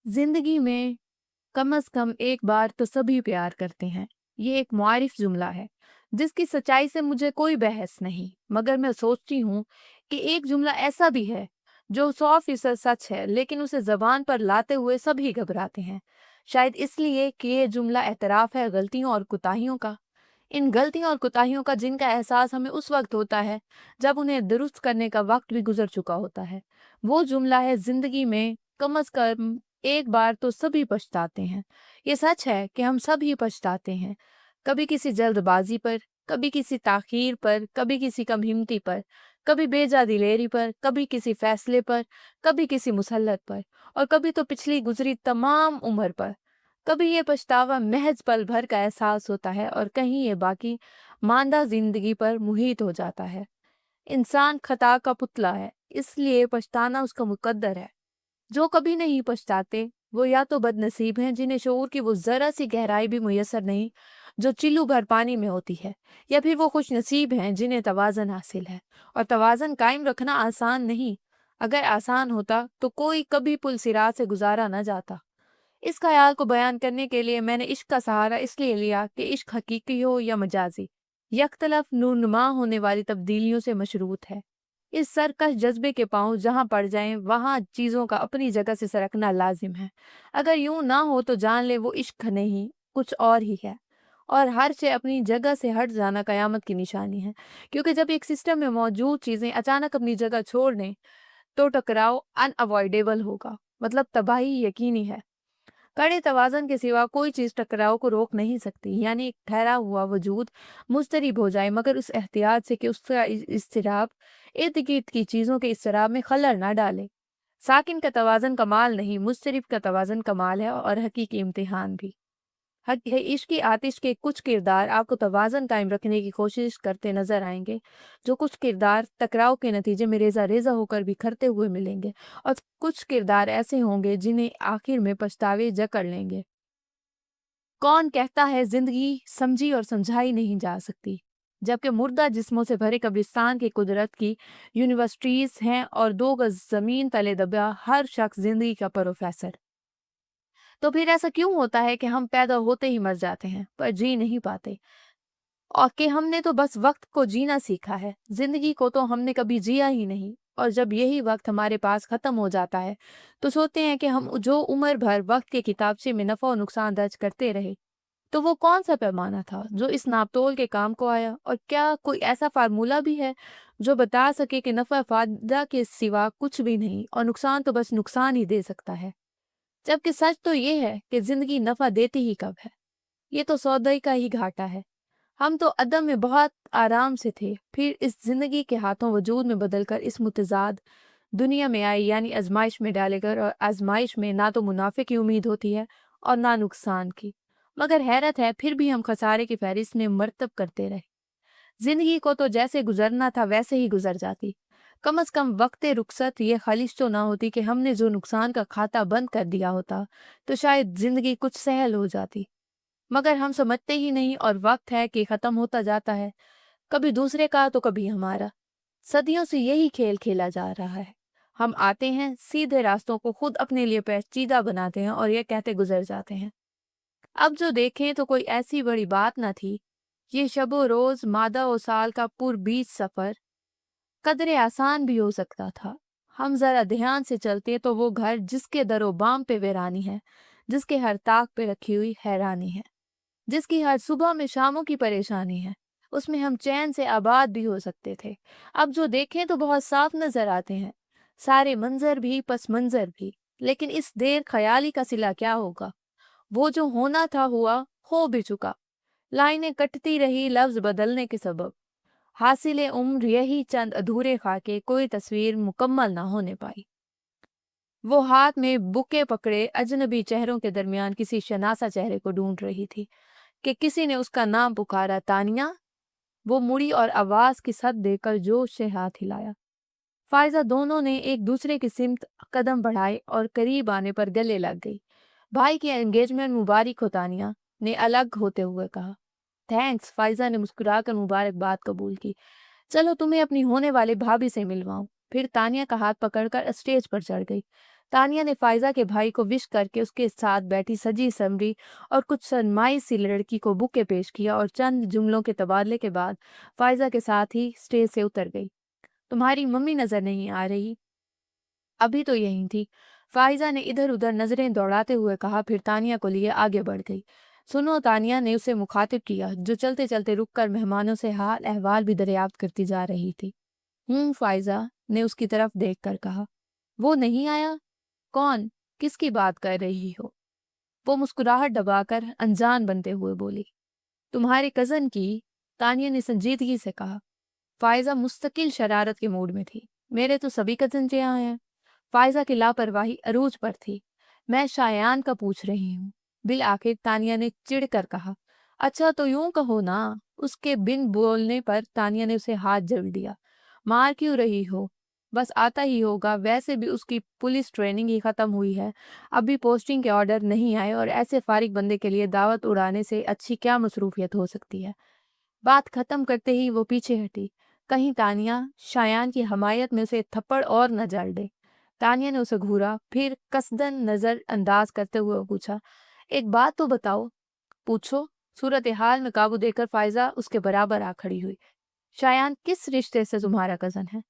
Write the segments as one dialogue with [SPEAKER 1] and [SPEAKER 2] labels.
[SPEAKER 1] जिंदगी में कम से कम एक बार तो सभी प्यार करते हैं। ये एक मुआरिफ जुमला है जिसकी सच्चाई से मुझे कोई बहस नहीं, मगर मैं सोचती हूँ कि एक जुमला ऐसा भी है जो 100% सच है, लेकिन उसे जबान पर लाते हुए सभी घबराते हैं। शायद इसलिए कि ये जुमला एतराफ है गलतियों और कुताहियों का। इन गलतियों और कुताहियों का जिनका एहसास हमें उस वक्त होता है जब उन्हें दुरुस्त करने का वक्त भी गुजर चुका होता है। वो जुमला है, जिंदगी में कम से कम एक बार तो सभी पछताते हैं। ये सच है कि हम सभी पछताते हैं, कभी किसी जल्दबाजी पर, कभी किसी ताखीर पर, कभी किसी कम हिम्मती पर, कभी बेजा दिलेरी पर, कभी किसी फैसले पर, कभी किसी मुसल्लत पर, और कभी तो पिछली गुजरी तमाम उम्र पर। कभी ये पछतावा महज पल भर का एहसास होता है और कहीं ये बाकी मांदा जिंदगी पर मुहित हो जाता है। इंसान खता का पुतला है, इसलिए पछताना उसका मुकद्दर है। जो कभी नहीं पछताते वो या तो बदनसीब हैं जिन्हें शऊर की वो जरा सी गहराई भी मुयसर नहीं जो चिल्लू भर पानी में होती है, या फिर वो खुश नसीब हैं जिन्हें तवाज़न हासिल है। और तवाज़न कायम रखना आसान नहीं। अगर आसान होता तो कोई कभी पुल सिरात से गुजारा न जाता। इस ख्याल को बयान करने के लिए मैंने इश्क का सहारा इसलिए लिया कि इश्क हकीकी हो या मजाजी, यकतलफ नूरमा होने वाली तब्दीलियों से मशरूत है। इस सरकश जज्बे के पांव जहां पड़ जाएं वहां चीजों का अपनी जगह से सरकना लाजिम है। अगर यूं ना हो तो जान ले वो इश्क नहीं, कुछ और ही है। और हर से अपनी जगह से हट जाना कयामत की निशानी है, क्योंकि जब एक सिस्टम में मौजूद चीजें अचानक अपनी जगह छोड़ दें तो टकराव अनअवॉइडेबल होगा, मतलब तबाही यकीनी है। कड़े तवाज़न के सिवा कोई चीज़ टकराव को रोक नहीं सकती, यानी एक ठहरा हुआ वजूद मुस्तरिब हो जाए, मगर उस एहतियात से कि उसका इज़्तिराब इर्द-गिर्द की चीज़ों के इज़्तिराब में खलल ना डाले। साकिन का तवाज़न कमाल नहीं, मुस्तरिब का तवाज़न कमाल है और हकीकी इम्तिहान भी। हक है, इश्क की आतिश के कुछ किरदार आपको तवाज़न कायम रखने की कोशिश करते नज़र आएँगे, जो कुछ किरदार टकराव के नतीजे में रेज़ा-रेज़ा होकर बिखरते हुए मिलेंगे, और कुछ किरदार ऐसे होंगे जिन्हें आखिर में पछतावे जकड़ लेंगे। कौन कहता है ज़िंदगी समझी और समझाई नहीं जा सकती, जबकि मुर्दा जिस्मों से भरे कब्रिस्तान की कुदरत की यूनिवर्सिटीज़ हैं और 2 गज़ ज़मीन तले दबा हर शख्स ज़िंदगी का प्रोफ़ेसर। तो फिर ऐसा क्यों होता है कि हम पैदा होते ही मर जाते हैं, पर जी नहीं पाते? और कि हमने तो बस वक्त को जीना सीखा है, जिंदगी को तो हमने कभी जिया ही नहीं। और जब यही वक्त हमारे पास खत्म हो जाता है तो सोचते हैं कि हम जो उम्र भर वक्त के किताबचे में नफा और नुकसान दर्ज करते रहे, तो वो कौन सा पैमाना था जो इस नापतोल के काम को आया? और क्या कोई ऐसा फार्मूला भी है जो बता सके कि नफा फायदा के सिवा कुछ भी नहीं और नुकसान तो बस नुकसान ही दे सकता है? जबकि सच तो ये है कि जिंदगी नफा देती ही कब है। ये तो सौदे का ही घाटा है। हम तो अदम में बहुत आराम से थे, फिर इस जिंदगी के हाथों वजूद में बदलकर इस मुतजाद दुनिया में आई, यानी आजमाइश में डालेकर, और आजमाइश में ना तो मुनाफे की उम्मीद होती है और ना नुकसान की। मगर हैरत है, फिर भी हम खसारे की फहरिस्त में मरतब करते रहे। जिंदगी को तो जैसे गुजरना था वैसे ही गुजर जाती। कम से कम वक्त रुखसत ये खालिश तो ना होती कि हमने जो नुकसान का खाता बंद कर दिया होता, तो शायद जिंदगी कुछ सहल हो जाती। मगर हम समझते ही नहीं और वक्त है कि खत्म होता जाता है, कभी दूसरे का तो कभी हमारा। सदियों से यही खेल खेला जा रहा है। हम आते हैं, सीधे रास्तों को खुद अपने लिए पेचीदा बनाते हैं और ये कहते गुजर जाते हैं अब जो देखें तो कोई ऐसी बड़ी बात न थी। ये शबो रोज मादा और साल का पुरबीच सफर कदरे आसान भी हो सकता था। हम जरा ध्यान से चलते तो वो घर जिसके दरो बाम पे वीरानी है, जिसके हर ताक पे रखी हुई हैरानी है, जिसकी हर सुबह में शामों की परेशानी है, उसमें हम चैन से आबाद भी हो सकते थे। अब जो देखें तो बहुत साफ नजर आते हैं, सारे मंजर भी पस मंजर भी। लेकिन इस देर ख्याली का सिला क्या होगा? वो जो होना था हुआ, हो भी चुका। लाइनें कटती रही लफ्ज बदलने के सबब। हासिले उम्र यही चंद अधूरे खाके, कोई तस्वीर मुकम्मल ना होने पाई। वो हाथ में बुके पकड़े अजनबी चेहरों के दरमियान किसी शनासा चेहरे को ढूंढ रही थी कि किसी ने उसका नाम पुकारा, तानिया। वो मुड़ी और आवाज की सद देकर जोश से हाथ हिलाया। फायजा दोनों ने एक दूसरे की सिमत कदम बढ़ाए और करीब आने पर गले लग गई। भाई की एंगेजमेंट मुबारक हो, तानिया ने अलग होते हुए कहा। थैंक्स, फायजा ने मुस्कुराकर मुबारकबाद कबूल की। चलो तुम्हें अपनी होने वाले भाभी से मिलवाऊं। फिर तानिया का हाथ पकड़कर स्टेज पर चढ़ गई। तानिया ने फाइजा के भाई को विश करके उसके साथ बैठी सजी समरी और कुछ शर्माई सी लड़की को बुके पेश किया और चंद जुमलों के तबादले के बाद फाइजा के साथ ही स्टेज से उतर गई। तुम्हारी मम्मी नजर नहीं आ रही? अभी तो यही थी, फाइजा ने इधर उधर नजरें दौड़ाते हुए कहा, फिर तानिया को लिए आगे बढ़ गई। सुनो, तानिया ने उसे मुखातिब किया, जो चलते चलते रुककर मेहमानों से हाल अहवाल भी दरियाफ्त करती जा रही थी। फाइजा ने उसकी तरफ देखकर कहा। वो नहीं आया? कौन? किसकी बात कर रही हो? वो मुस्कुराहट दबाकर अनजान बनते हुए बोली। तुम्हारे कजन की, तानिया ने संजीदगी से कहा। फाइजा मुस्तकिल शरारत के मूड में थी। मेरे तो सभी कजन यहाँ हैं। फाइजा की लापरवाही अरूज पर थी। मैं शायान का पूछ रही हूँ। बिल आखिर तानिया ने चिढ़कर कहा। अच्छा तो यूं कहो ना। उसके बिन बोलने पर तानिया ने उसे हाथ जड़ दिया। मार क्यों रही हो? बस आता ही होगा, वैसे भी उसकी पुलिस ट्रेनिंग ही खत्म हुई है। अभी पोस्टिंग के ऑर्डर नहीं आए और ऐसे फारिग बंदे के लिए दावत उड़ाने से अच्छी क्या मसरूफियत हो सकती है। बात खत्म करते ही वो पीछे हटी। कहीं तानिया शायान की हमायत में उसे थप्पड़ और न जड़ दे। तानिया ने उसे घूरा, फिर कसदन नजर अंदाज करते हुए पूछा, एक बात तो बताओ। पूछो। सूरत हाल में काबू देकर फाइजा उसके बराबर आ खड़ी हुई। शायान किस रिश्ते से तुम्हारा कजन है?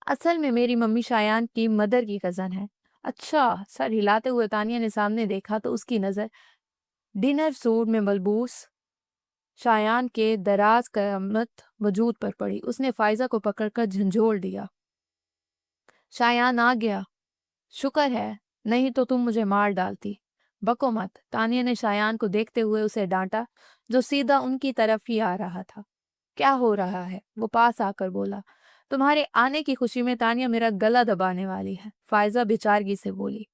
[SPEAKER 1] असल में मेरी मम्मी शायान की मदर की कजन है। अच्छा। सर हिलाते हुए तानिया ने सामने देखा तो उसकी नजर डिनर सूट में मलबूस शायान के दराज कयामत वजूद पर पड़ी। उसने फाइजा को पकड़कर झंझोड़ दिया। शायान आ गया। शुक्र है, नहीं तो तुम मुझे मार डालती। बको मत। तानिया ने शायान को देखते हुए उसे डांटा, जो सीधा उनकी तरफ ही आ रहा था। क्या हो रहा है? वो पास आकर बोला। तुम्हारे आने की खुशी में तानिया मेरा गला दबाने वाली है, फाइजा बेचारगी से बोली।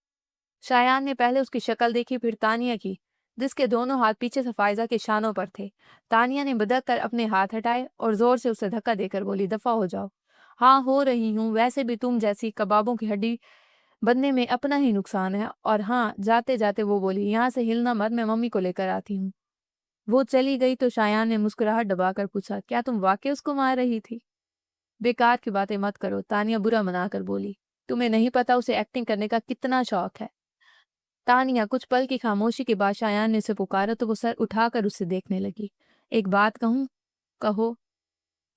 [SPEAKER 1] शायान ने पहले उसकी शक्ल देखी, फिर तानिया की, जिसके दोनों हाथ पीछे से फाइजा के शानों पर थे। तानिया ने बदक कर अपने हाथ हटाए और जोर से उसे धक्का देकर बोली, दफा हो जाओ। हाँ हो रही हूँ, वैसे भी तुम जैसी कबाबों की हड्डी बनने में अपना ही नुकसान है। और हाँ, जाते जाते वो बोली, यहाँ से हिलना मत, मैं मम्मी को लेकर आती हूँ। वो चली गई तो शायान ने मुस्कुराहट दबाकर पूछा, क्या तुम वाकई उसको मार रही थी? बेकार की बातें मत करो, तानिया बुरा मनाकर बोली। तुम्हें नहीं पता उसे एक्टिंग करने का कितना शौक है। तानिया कुछ पल की खामोशी के बाद शायान ने उसे पुकारा तो वो सर उठाकर उसे देखने लगी। एक बात कहूँ? कहो।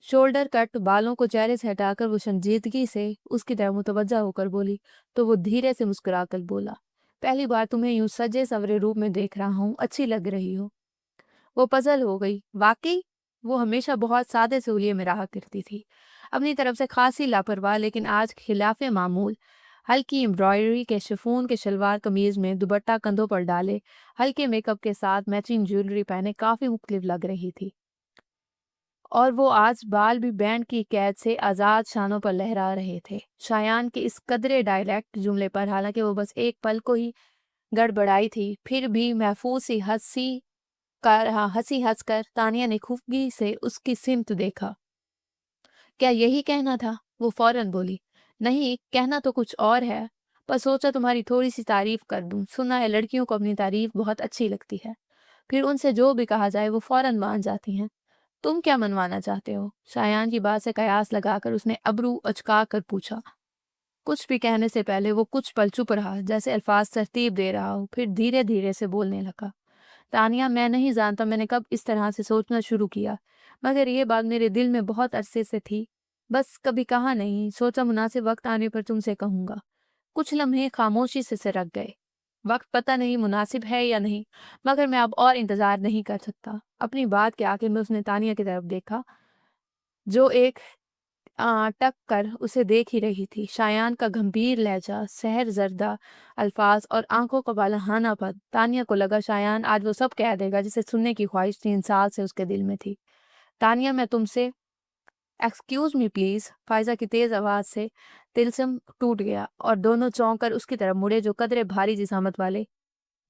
[SPEAKER 1] शोल्डर कट बालों को चेहरे से हटाकर वो संजीदगी से उसकी तरफ मुतवज्जा होकर बोली, तो वो धीरे से मुस्कुराकर बोला, पहली बार तुम्हें यूं सजे सवरे रूप में देख रहा हूँ, अच्छी लग रही हो। वो पजल हो गई। वाकई? वो हमेशा बहुत सादे सहूलिये में रहा करती थी, अपनी तरफ से खासी लापरवाह, लेकिन आज खिलाफे मामूल हल्की एम्ब्रॉयडरी के शिफॉन के शलवार कमीज में दुपट्टा कंधों पर डाले, हल्के मेकअप के साथ मैचिंग ज्वेलरी पहने काफी मुख्तलिफ लग रही थी। और वो आज बाल भी बैंड की कैद से आजाद शानों पर लहरा रहे थे। शायान के इस कदरे डायरेक्ट जुमले पर हालांकि वो बस एक पल को ही गड़बड़ाई थी, फिर भी महफूज सी हंसी हंसकर तानिया ने खुफगी से उसकी सिमत देखा। क्या यही कहना था? वो फौरन बोली। नहीं, कहना तो कुछ और है, पर सोचा तुम्हारी थोड़ी सी तारीफ कर दूं। सुना है लड़कियों को अपनी तारीफ बहुत अच्छी लगती है, फिर उनसे जो भी कहा जाए वो फौरन मान जाती हैं। तुम क्या मनवाना चाहते हो? शायान की बात से कयास लगाकर उसने अबरू अचका कर पूछा। कुछ भी कहने से पहले वो कुछ पल चुप रहा, जैसे अल्फाज तरतीब दे रहा हो, फिर धीरे धीरे से बोलने लगा। तानिया, मैं नहीं जानता मैंने कब इस तरह से सोचना शुरू किया, मगर ये बात मेरे दिल में बहुत अरसे से थी। बस कभी कहा नहीं, सोचा मुनासिब वक्त आने पर तुमसे कहूंगा। कुछ लम्हे खामोशी से सिरक गए। वक्त पता नहीं मुनासिब है या नहीं, मगर मैं अब और इंतजार नहीं कर सकता। अपनी बात के आखिर में उसने तानिया की तरफ देखा, जो एक टक कर उसे देख ही रही थी। शायान का गंभीर लहजा, सहर जर्दा अल्फाज और आंखों का बालहानापन, तानिया को लगा शायान आज वो सब कह देगा जिसे सुनने की ख्वाहिश 3 साल से उसके दिल में थी। तानिया, मैं तुमसे एक्सक्यूज मी प्लीज। फाइजा की तेज आवाज से तिलस्म टूट गया और दोनों चौंक कर उसकी तरफ मुड़े, जो कदरे भारी जिसामत वाले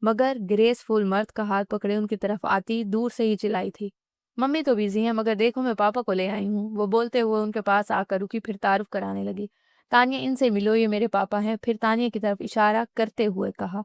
[SPEAKER 1] मगर ग्रेसफुल मर्द का हाथ पकड़े उनकी तरफ आती दूर से ही चिल्लाई थी। मम्मी तो बिजी हैं, मगर देखो मैं पापा को ले आई हूँ। वो बोलते हुए उनके पास आकर रुकी, फिर तारुफ कराने लगी। तानिया, इनसे मिलो, ये मेरे पापा हैं। फिर तानिया की तरफ इशारा करते हुए कहा।